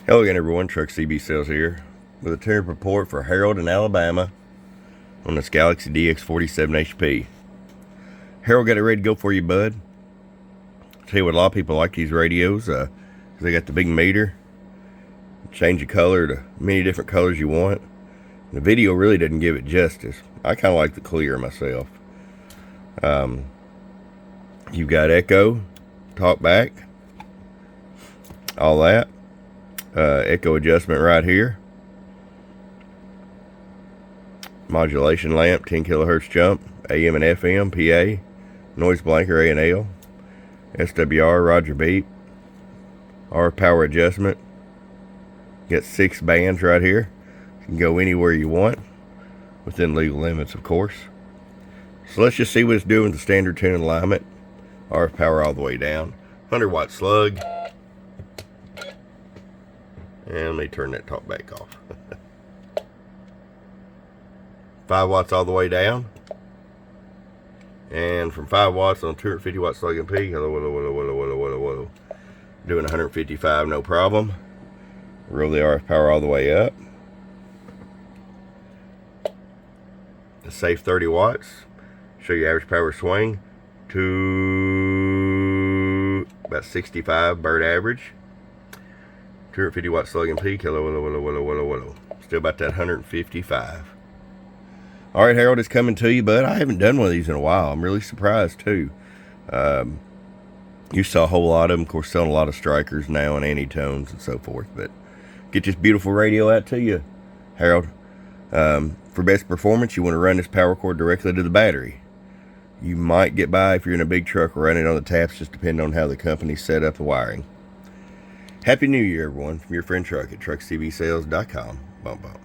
Hello again, everyone. Truck CB Sales here with a tune report for Harold in Alabama on this Galaxy DX47 HP. Harold got it ready to go for you, bud. I'll tell you what, a lot of people like these radios because they got the big meter. Change the color to many different colors you want. The video really doesn't give it justice. I kind of like the clear myself. You've got echo, talk back, all that. Echo adjustment right here. Modulation lamp, 10 kilohertz jump, AM and FM, PA, noise blanker, A&L, SWR, Roger beep, RF power adjustment. Got 6 bands right here. You can go anywhere you want, within legal limits, of course. So let's just see what it's doing with the standard tune alignment. RF power all the way down. 100 watt slug. And let me turn that talk back off. 5 watts all the way down. And from 5 watts on 250 watt slug and peak. Doing 155, no problem. Roll the RF power all the way up. A safe 30 watts. Show you average power swing to about 65 bird average. 250 watt slug and peak. Still about that 155. Alright, Harold, it's coming to you, bud. I haven't done one of these in a while. I'm really surprised too. You saw a whole lot of them, of course, selling a lot of strikers now and anti-tones and so forth. But get this beautiful radio out to you, Harold. For best performance, you want to run this power cord directly to the battery. You might get by if you're in a big truck or running on the taps, just depending on how the company set up the wiring. Happy New Year, everyone, from your friend Truck at truckcbsales.com. Bump, bump.